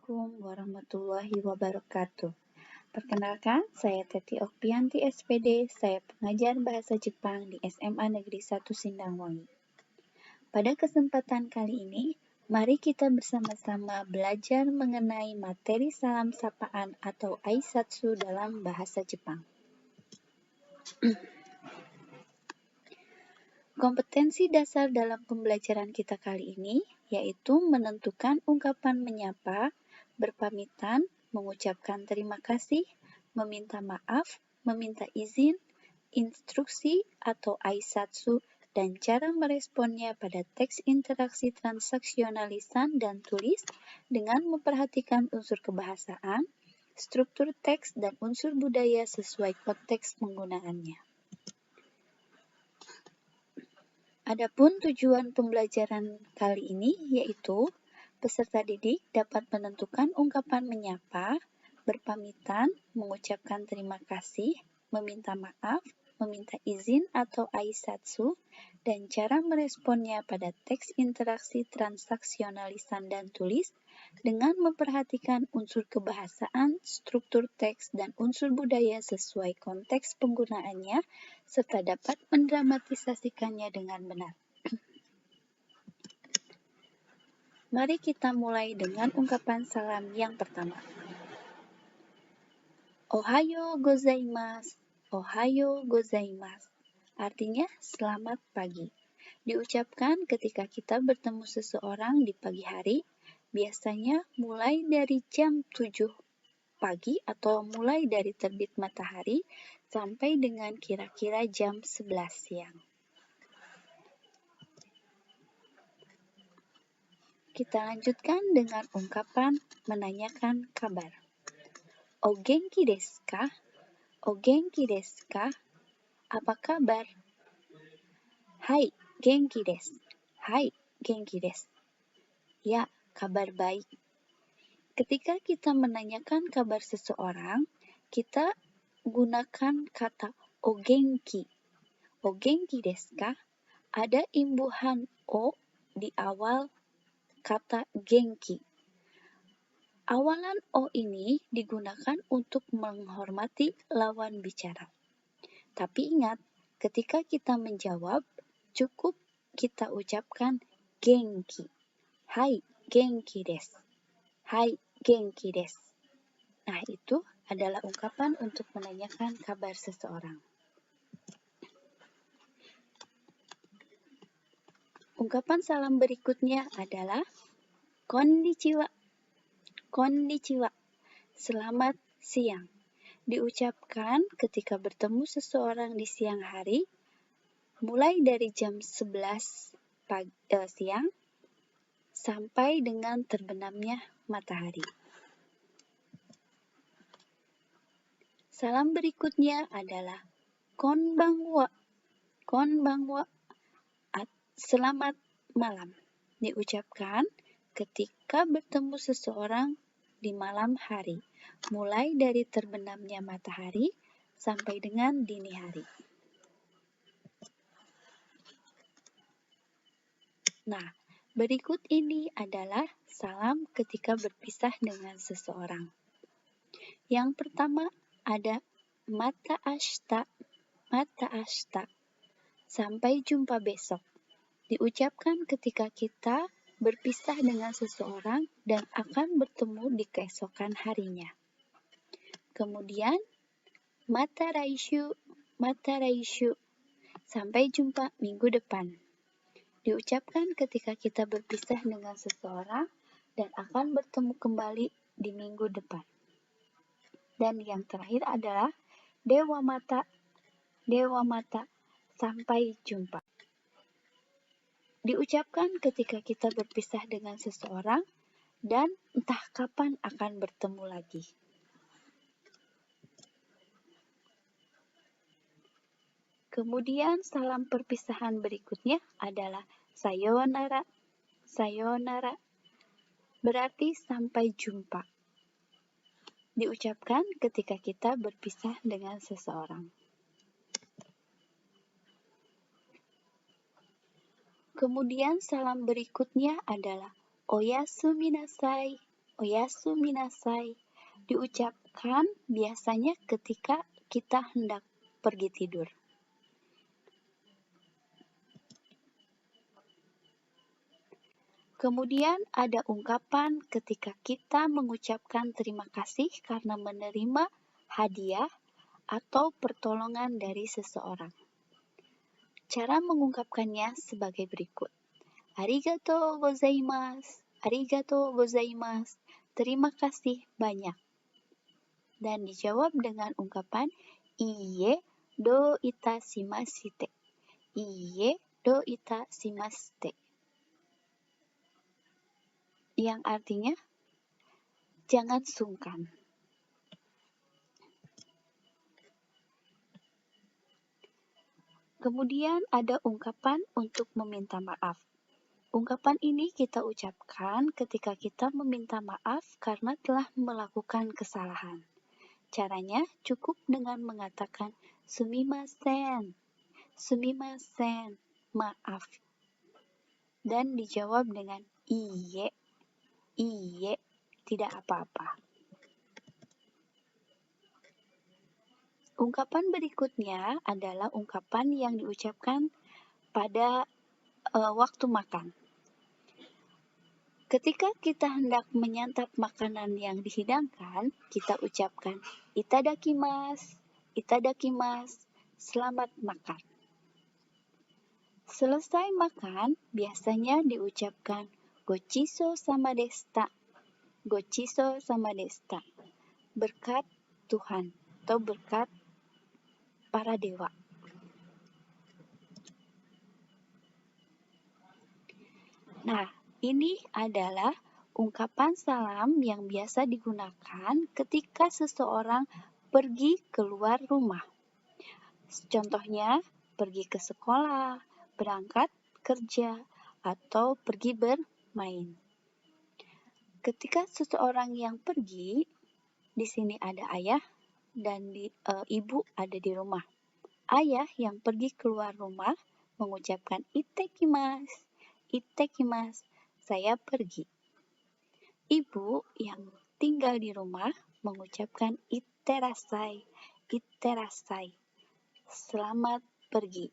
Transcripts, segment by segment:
Assalamualaikum warahmatullahi wabarakatuh. Perkenalkan, saya Teti Okpianti SPD, saya pengajar bahasa Jepang di SMA Negeri 1 Sindangwangi. Pada kesempatan kali ini, mari kita bersama-sama belajar mengenai materi salam sapaan atau aisatsu dalam bahasa Jepang. Kompetensi dasar dalam pembelajaran kita kali ini yaitu menentukan ungkapan menyapa, berpamitan, mengucapkan terima kasih, meminta maaf, meminta izin, instruksi atau aisatsu, dan cara meresponnya pada teks interaksi transaksional lisan dan tulis dengan memperhatikan unsur kebahasaan, struktur teks, dan unsur budaya sesuai konteks penggunaannya. Adapun tujuan pembelajaran kali ini yaitu peserta didik dapat menentukan ungkapan menyapa, berpamitan, mengucapkan terima kasih, meminta maaf, meminta izin atau aisatsu, dan cara meresponnya pada teks interaksi transaksional lisan dan tulis dengan memperhatikan unsur kebahasaan, struktur teks, dan unsur budaya sesuai konteks penggunaannya, serta dapat mendramatisasikannya dengan benar. Mari kita mulai dengan ungkapan salam yang pertama. Ohayo gozaimasu, ohayo gozaimasu. Artinya selamat pagi. Diucapkan ketika kita bertemu seseorang di pagi hari, biasanya mulai dari jam 7 pagi atau mulai dari terbit matahari sampai dengan kira-kira jam 11 siang. Kita lanjutkan dengan ungkapan menanyakan kabar. O genki desu ka? O genki desu ka? Apa kabar? Hai, genki desu. Hai, genki desu. Ya, kabar baik. Ketika kita menanyakan kabar seseorang, kita gunakan kata o genki. O genki desu ka? Ada imbuhan o di awal kata genki. Awalan o ini digunakan untuk menghormati lawan bicara. Tapi ingat, ketika kita menjawab, cukup kita ucapkan genki. Hai, genki desu. Hai, genki desu. Nah, itu adalah ungkapan untuk menanyakan kabar seseorang. Ungkapan salam berikutnya adalah konnichiwa. Konnichiwa. Selamat siang. Diucapkan ketika bertemu seseorang di siang hari, mulai dari jam 11 siang sampai dengan terbenamnya matahari. Salam berikutnya adalah konbanwa. Konbanwa. Selamat malam. Diucapkan ketika bertemu seseorang di malam hari, mulai dari terbenamnya matahari sampai dengan dini hari. Nah, berikut ini adalah salam ketika berpisah dengan seseorang. Yang pertama ada mata ashita, mata ashita. Sampai jumpa besok. Diucapkan ketika kita berpisah dengan seseorang dan akan bertemu di keesokan harinya. Kemudian, mata raishu, mata raishu. Sampai jumpa minggu depan. Diucapkan ketika kita berpisah dengan seseorang dan akan bertemu kembali di minggu depan. Dan yang terakhir adalah dewa mata, dewa mata. Sampai jumpa. Diucapkan ketika kita berpisah dengan seseorang dan entah kapan akan bertemu lagi. Kemudian salam perpisahan berikutnya adalah sayonara. Sayonara berarti sampai jumpa. Diucapkan ketika kita berpisah dengan seseorang. Kemudian salam berikutnya adalah oyasuminasai. Oyasu minasai diucapkan biasanya ketika kita hendak pergi tidur. Kemudian ada ungkapan ketika kita mengucapkan terima kasih karena menerima hadiah atau pertolongan dari seseorang. Cara mengungkapkannya sebagai berikut. Arigatou gozaimasu, arigatou gozaimasu, terima kasih banyak. Dan dijawab dengan ungkapan iie do itashimashite. Iie do itashimashite. Yang artinya jangan sungkan. Kemudian ada ungkapan untuk meminta maaf. Ungkapan ini kita ucapkan ketika kita meminta maaf karena telah melakukan kesalahan. Caranya cukup dengan mengatakan sumimasen, sumimasen, maaf. Dan dijawab dengan iye, iye, tidak apa-apa. Ungkapan berikutnya adalah ungkapan yang diucapkan pada waktu makan. Ketika kita hendak menyantap makanan yang dihidangkan, kita ucapkan itadakimasu, itadakimasu, selamat makan. Selesai makan, biasanya diucapkan gochiso sama desta, gochiso sama desta, berkat Tuhan atau berkat para dewa. Nah, ini adalah ungkapan salam yang biasa digunakan ketika seseorang pergi keluar rumah. Contohnya, pergi ke sekolah, berangkat kerja, atau pergi bermain. Ketika seseorang yang pergi, di sini ada ayah dan ibu ada di rumah. Ayah yang pergi keluar rumah mengucapkan itekimasu, itekimasu, saya pergi. Ibu yang tinggal di rumah mengucapkan itterasai, itterasai, selamat pergi.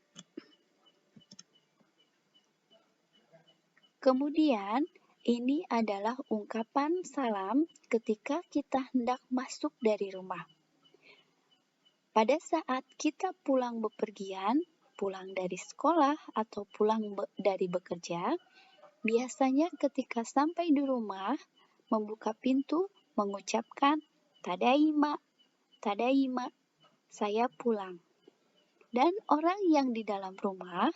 Kemudian, ini adalah ungkapan salam ketika kita hendak masuk dari rumah. Pada saat kita pulang bepergian, pulang dari sekolah atau pulang dari bekerja, biasanya ketika sampai di rumah, membuka pintu, mengucapkan tadaima, tadaima, saya pulang. Dan orang yang di dalam rumah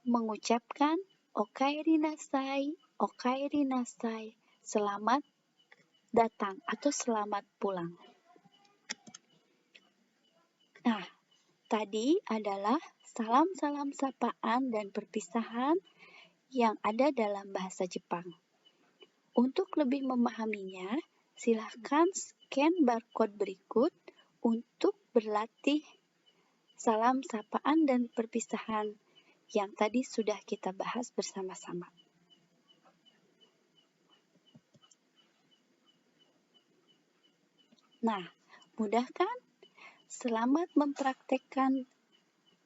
mengucapkan okaeri nasai, okaeri nasai, selamat datang atau selamat pulang. Nah, tadi adalah salam-salam sapaan dan perpisahan yang ada dalam bahasa Jepang. Untuk lebih memahaminya, silahkan scan barcode berikut untuk berlatih salam sapaan dan perpisahan yang tadi sudah kita bahas bersama-sama. Nah, mudah kan? Selamat mempraktekkan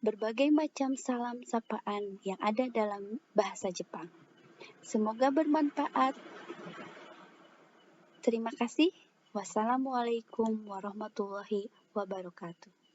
berbagai macam salam sapaan yang ada dalam bahasa Jepang. Semoga bermanfaat. Terima kasih. Wassalamualaikum warahmatullahi wabarakatuh.